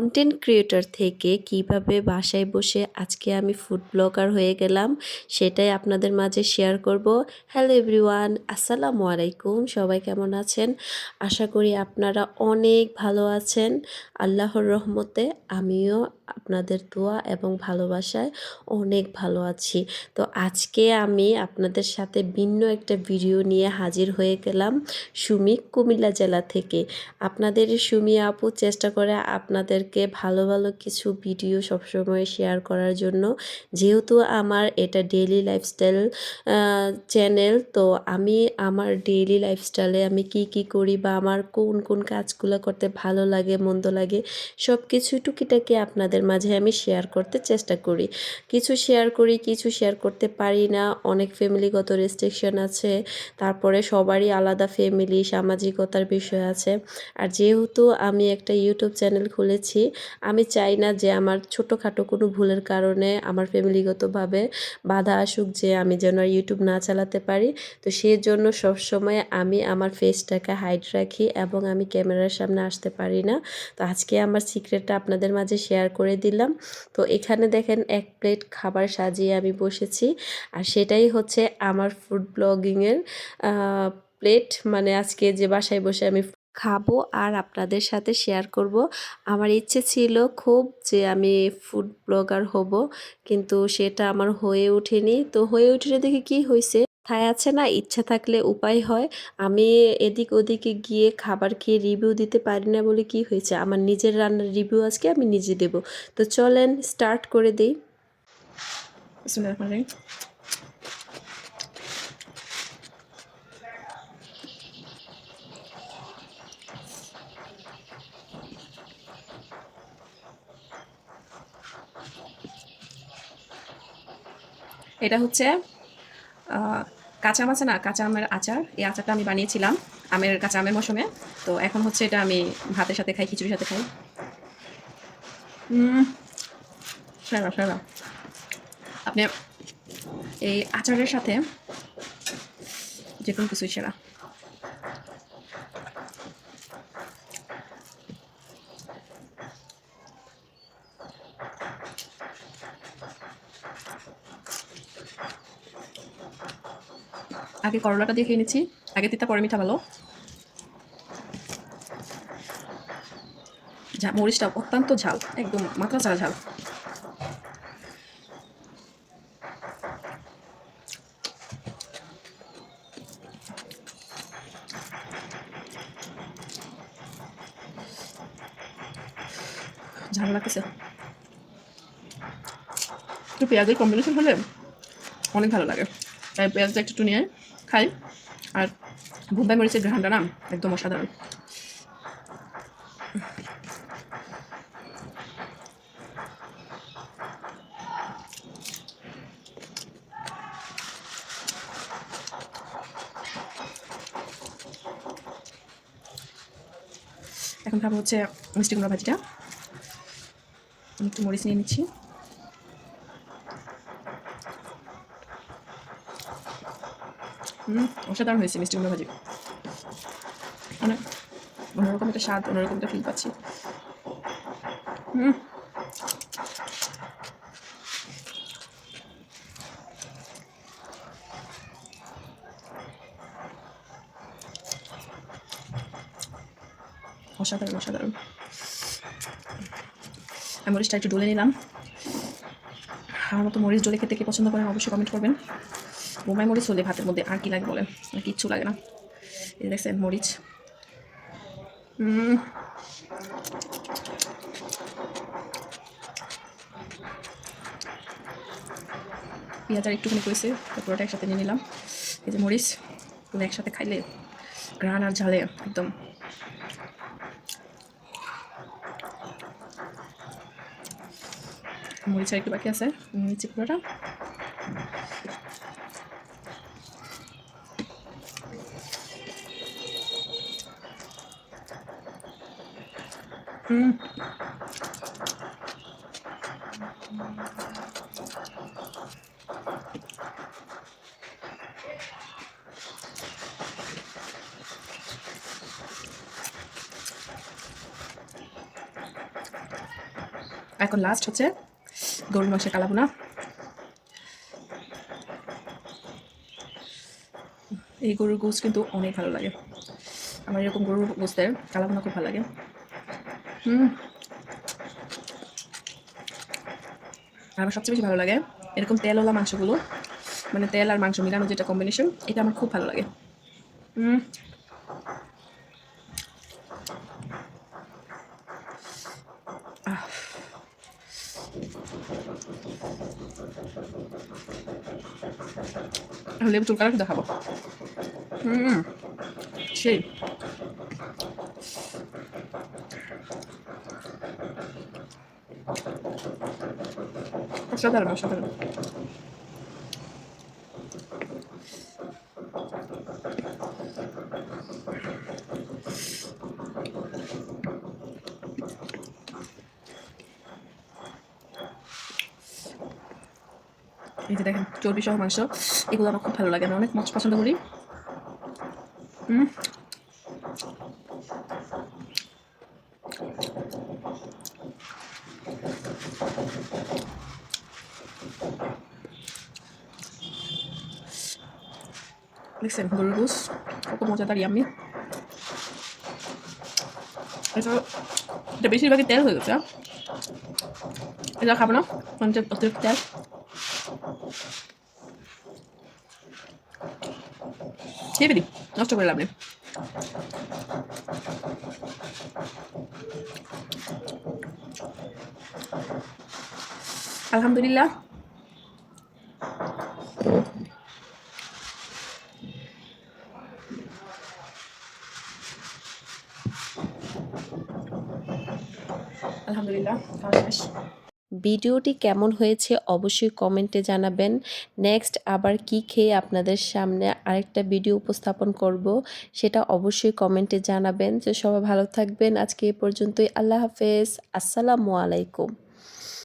Content creator থেকে কিভাবে বাসায় বসে আজকে আমি ফুড ব্লগার হয়ে গেলাম সেটাই আপনাদের মাঝে শেয়ার করব। হ্যালো এভরিওয়ান, আসসালামু আলাইকুম। সবাই কেমন আছেন? আশা করি আপনারা অনেক ভালো আছেন। আল্লাহর রহমতে আমিও আপনাদের দোয়া এবং ভালোবাসায় অনেক ভালো আছি। তো আজকে আমি আপনাদের সাথে ভিন্ন একটা ভিডিও নিয়ে হাজির হয়ে গেলাম সুমি, কুমিল্লা জেলা থেকে। আপনাদের সুমি আপু চেষ্টা করে আপনাদেরকে ভালো ভালো কিছু ভিডিও সবসময় শেয়ার করার জন্য। যেহেতু আমার এটা ডেইলি লাইফস্টাইল চ্যানেল, তো আমি আমার ডেইলি লাইফস্টাইলে আমি কি করি বা আমার কোন কোন কাজগুলো করতে ভালো লাগে মন্দ লাগে সব কিছু টুকিটাকি আপনাদের মাঝে আমি শেয়ার করতে চেষ্টা করি। কিছু শেয়ার করি, কিছু শেয়ার করতে পারি না, অনেক ফ্যামিলিগত রেস্ট্রিকশন আছে। তারপরে সবারই আলাদা ফ্যামিলি, সামাজিকতার বিষয় আছে। আর যেহেতু আমি একটা ইউটিউব চ্যানেল খুলেছি, আমি চাই না যে আমার ছোটোখাটো কোনো ভুলের কারণে আমার ফ্যামিলিগতভাবে বাধা আসুক, যে আমি যেন আর ইউটিউব না চালাতে পারি। তো সেই জন্য সবসময় আমি আমার ফেসটাকে হাইড রাখি এবং আমি ক্যামেরার সামনে আসতে পারি না। তো আজকে আমার সিক্রেটটা আপনাদের মাঝে শেয়ার করে দিলাম। তো এখানে দেখেন এক প্লেট খাবার সাজিয়ে আমি বসেছি, আর সেটাই হচ্ছে আমার ফুড ব্লগিংয়ের প্লেট। মানে আজকে যে বাসায় বসে আমি খাবো আর আপনাদের সাথে শেয়ার করব। আমার ইচ্ছে ছিল খুব যে আমি ফুড ব্লগার হব, কিন্তু সেটা আমার হয়ে ওঠেনি। তো হয়ে ওঠেনি দেখে কি হয়েছে, কথায় আছে না, ইচ্ছা থাকলে উপায় হয়। আমি এদিক ওদিকে গিয়ে খাবার খেয়ে রিভিউ দিতে পারি না বলে কি হয়েছে, আমার নিজের রান্নার রিভিউ আজকে আমি নিজে দেব। তো চলেন স্টার্ট করে দিই। এটা হচ্ছে কাঁচা আম আছে না, কাঁচা আমের আচার। এই আচারটা আমি বানিয়েছিলাম কাঁচা আমের মৌসুমে। তো এখন হচ্ছে এটা আমি ভাতের সাথে খাই, খিচুড়ির সাথে খাই। সেরা সেরা। আপনি এই আচারের সাথে যে কোনো কিছুই সেরা। আগে করলাটা দিয়ে খেয়ে নিচ্ছি, আগে তিতা পরে মিঠা ভালো। মরিচটা অত্যন্ত ঝাল, একদম মাত্রা ছাড়া ঝাল। ঝাল লাগতেছে। একটু পেঁয়াজের কম্বিনেশন হলে অনেক ভালো লাগে, তাই পেঁয়াজটা একটু নিয়ে খাই। আর বোম্বাই মরিচের ঘ্রাণটা না একদম অসাধারণ। এখন খাবো হচ্ছে মিষ্টি কুমড়া ভাজিটা। একটু মরিচ নিয়ে নিচ্ছি। অসাধারণ হয়েছে মিষ্টি কুমড়া ভাজি। মানে অন্যরকম একটা স্বাদ, অন্যরকম একটা ফিল পাচ্ছি। অসাধারণ অসাধারণ। আমি মরিচটা একটু ডলে নিলাম। আমার মতো মরিচ ডলে খেতে কে পছন্দ করেন অবশ্যই কমেন্ট করবেন। বোম্বাই মরিচ হলে ভাতের মধ্যে আর কি লাগে বলেন, আর কিচ্ছু লাগে না। এই দেখছেন মরিচ। পেঁয়াজ আর একটুখানি করেছে, পুরোটা একসাথে নিয়ে নিলাম। এই যে মরিচ পুরো একসাথে খাইলে ঘ্রাণ আর ঝালে একদম। মরিচ আর একটু বাকি আছে, নিচ্ছি পুরোটা। এখন লাস্ট হচ্ছে গরুর মাংসের কালাভুনা। এই গরুর গোস্ত কিন্তু অনেক ভালো লাগে, আমার এরকম গরুর গোস্তের কালাভুনা খুব ভালো লাগে। আর আমার সবচেয়ে বেশি ভালো লাগে এরকম তেলওয়ালা মাংসগুলো, মানে তেল আর মাংস মিলানো যেটা কম্বিনেশন, এটা আমার খুব ভালো লাগে। লেবু চুলকানো শুধু খাবো। সেই অসাধারণ অসাধারণ। এই যে দেখেন চর্বি সহ মাংস, এগুলো আমার খুব ভালো লাগে, আমি অনেক মাছ পছন্দ করি। দেখছেন গরুর গোস কত মজাদার, ইয়াম্মি। এটা বেশিরভাগই তেল হয়ে গেছে, এটা খাবো না, অতিরিক্ত তেল। খেয়ে ফেলি, নষ্ট করে লাভ নেই। আলহামদুলিল্লাহ। আলহামদুলিল্লাহ খাওয়া শেষ। ভিডিওটি কেমন হয়েছে অবশ্যই কমেন্টে জানাবেন। নেক্সট আবার কি খেয়ে আপনাদের সামনে আরেকটা ভিডিও উপস্থাপন করব সেটা অবশ্যই কমেন্টে জানাবেন। তো সবাই ভালো থাকবেন, আজকে এ পর্যন্তই। আল্লাহ হাফেজ, আসসালামু আলাইকুম।